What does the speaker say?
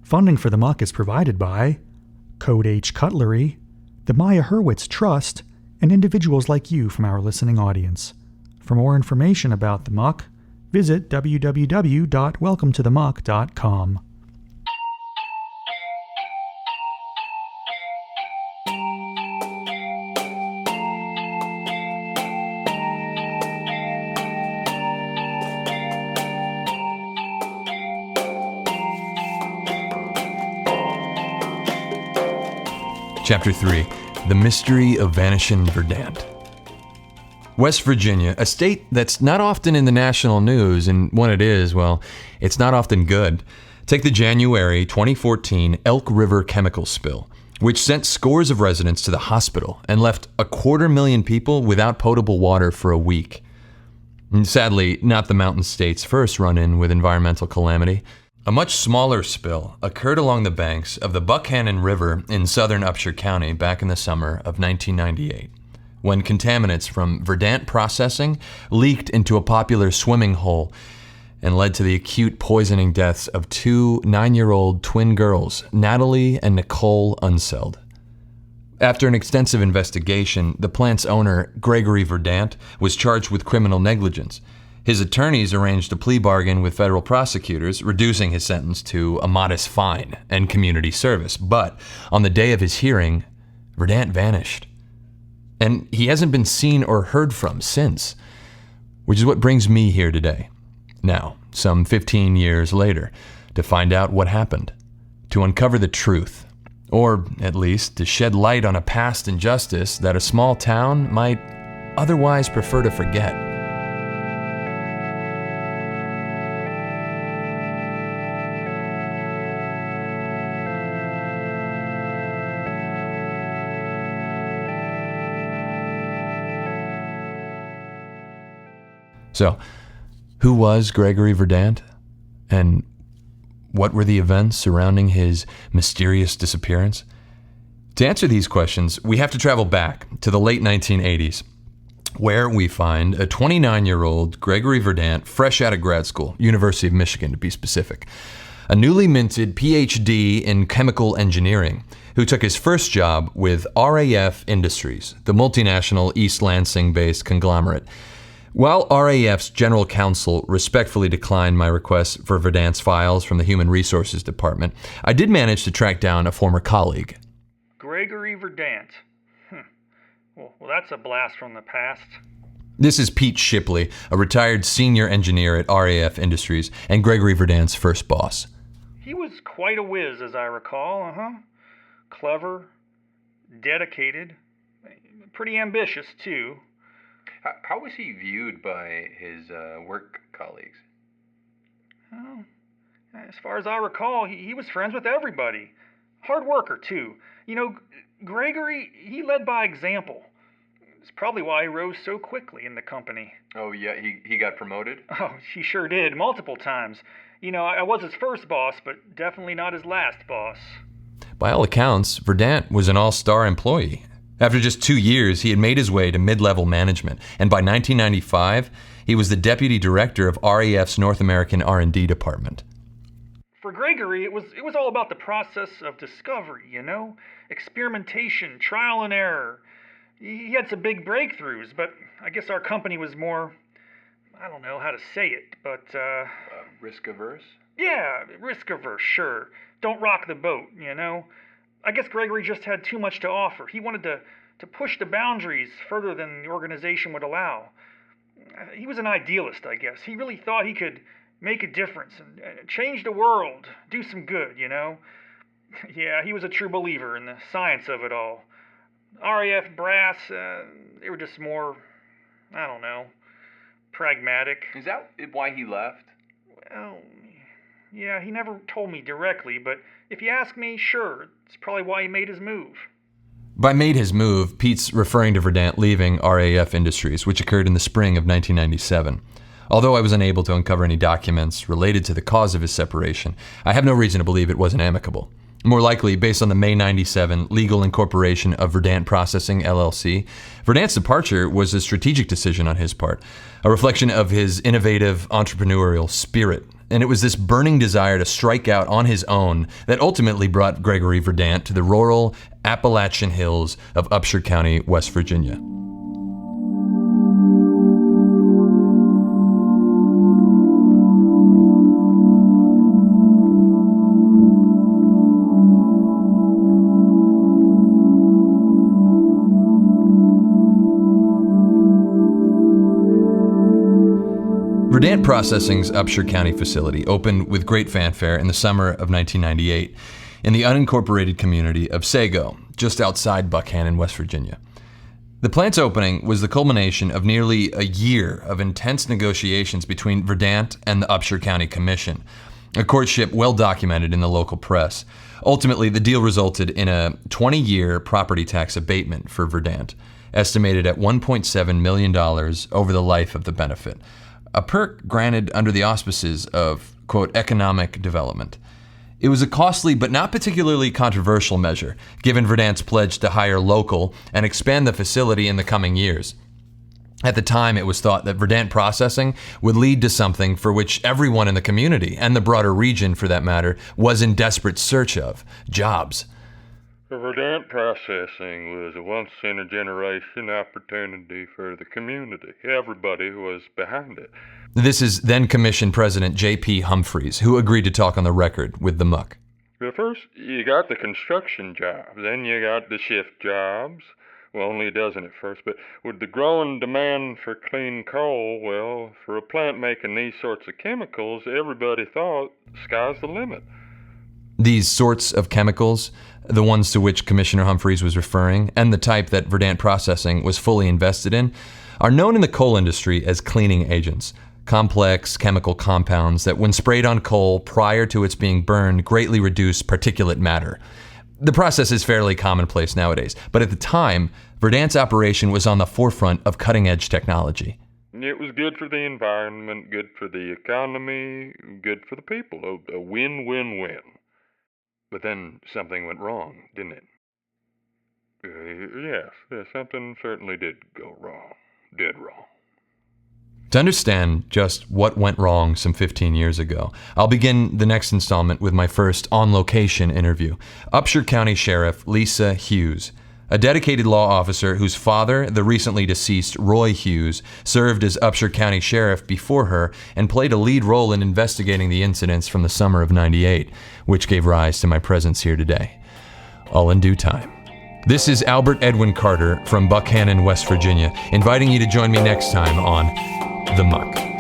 Funding for the Muck is provided by Code H Cutlery, the Maya Hurwitz Trust, and individuals like you from our listening audience. For more information about the Muck, visit www.welcometothemuck.com. Chapter 3, The Mystery of Vanishin Verdant. West Virginia, a state that's not often in the national news, and when it is, well, it's not often good. Take the January 2014 Elk River chemical spill, which sent scores of residents to the hospital and left 250,000 people without potable water for a week. And sadly, not the Mountain State's first run-in with environmental calamity. A much smaller spill occurred along the banks of the Buckhannon River in southern Upshur County back in the summer of 1998, when contaminants from Verdant processing leaked into a popular swimming hole and led to the acute poisoning deaths of 2 9-year-old twin girls, Natalie and Nicole Unseld. After an extensive investigation, the plant's owner, Gregory Verdant, was charged with criminal negligence. His attorneys arranged a plea bargain with federal prosecutors, reducing his sentence to a modest fine and community service. But on the day of his hearing, Verdant vanished. And he hasn't been seen or heard from since, which is what brings me here today. Now, some 15 years later, to find out what happened, to uncover the truth, or at least to shed light on a past injustice that a small town might otherwise prefer to forget. So, who was Gregory Verdant? And what were the events surrounding his mysterious disappearance? To answer these questions, we have to travel back to the late 1980s, where we find a 29-year-old Gregory Verdant, fresh out of grad school, University of Michigan to be specific, a newly minted PhD in chemical engineering, who took his first job with RAF Industries, the multinational East Lansing-based conglomerate. While RAF's general counsel respectfully declined my request for Verdant's files from the Human Resources Department, I did manage to track down a former colleague. Gregory Verdant. Well, that's a blast from the past. This is Pete Shipley, a retired senior engineer at RAF Industries and Gregory Verdant's first boss. He was quite a whiz, as I recall, Clever, dedicated, pretty ambitious, too. How was he viewed by his work colleagues? Well, as far as I recall, he was friends with everybody. Hard worker, too. Gregory, he led by example. It's probably why he rose so quickly in the company. Oh, yeah, he got promoted? Oh, he sure did, multiple times. I was his first boss, but definitely not his last boss. By all accounts, Verdant was an all-star employee. After just 2 years, he had made his way to mid-level management, and by 1995, he was the deputy director of RAF's North American R&D department. For Gregory, it was all about the process of discovery, experimentation, trial and error. He had some big breakthroughs, but I guess our company was more, I don't know how to say it, but risk-averse? Yeah, risk-averse, sure. Don't rock the boat, I guess Gregory just had too much to offer. He wanted to push the boundaries further than the organization would allow. He was an idealist, I guess. He really thought he could make a difference and change the world, do some good, Yeah, he was a true believer in the science of it all. RAF brass, they were just more, I don't know, pragmatic. Is that why he left? Well, yeah, he never told me directly, but if you ask me, sure, it's probably why he made his move. By made his move, Pete's referring to Verdant leaving RAF Industries, which occurred in the spring of 1997. Although I was unable to uncover any documents related to the cause of his separation, I have no reason to believe it wasn't amicable. More likely, based on the May 97 legal incorporation of Verdant Processing, LLC, Verdant's departure was a strategic decision on his part, a reflection of his innovative entrepreneurial spirit and it was this burning desire to strike out on his own that ultimately brought Gregory Verdant to the rural Appalachian hills of Upshur County, West Virginia. Verdant Processing's Upshur County facility opened with great fanfare in the summer of 1998 in the unincorporated community of Sago, just outside Buckhannon, West Virginia. The plant's opening was the culmination of nearly a year of intense negotiations between Verdant and the Upshur County Commission, a courtship well documented in the local press. Ultimately, the deal resulted in a 20-year property tax abatement for Verdant, estimated at $1.7 million over the life of the benefit. A perk granted under the auspices of, quote, economic development. It was a costly but not particularly controversial measure, given Verdant's pledge to hire local and expand the facility in the coming years. At the time, it was thought that Verdant Processing would lead to something for which everyone in the community, and the broader region for that matter, was in desperate search of: jobs. Verdant Processing was a once-in-a-generation opportunity for the community. Everybody was behind it. This is then-Commission President J.P. Humphreys, who agreed to talk on the record with the Muck. Well, first, you got the construction jobs, then you got the shift jobs. Well, only a dozen at first, but with the growing demand for clean coal, well, for a plant making these sorts of chemicals, everybody thought, sky's the limit. These sorts of chemicals, the ones to which Commissioner Humphreys was referring, and the type that Verdant Processing was fully invested in, are known in the coal industry as cleaning agents, complex chemical compounds that, when sprayed on coal prior to its being burned, greatly reduce particulate matter. The process is fairly commonplace nowadays, but at the time, Verdant's operation was on the forefront of cutting-edge technology. It was good for the environment, good for the economy, good for the people, a win-win-win. But then something went wrong, didn't it? Yes, something certainly did go wrong. Dead wrong. To understand just what went wrong some 15 years ago, I'll begin the next installment with my first on-location interview. Upshur County Sheriff Lisa Hughes, a dedicated law officer whose father, the recently deceased Roy Hughes, served as Upshur County Sheriff before her and played a lead role in investigating the incidents from the summer of '98, which gave rise to my presence here today. All in due time. This is Albert Edwin Carter from Buckhannon, West Virginia, inviting you to join me next time on The Muck.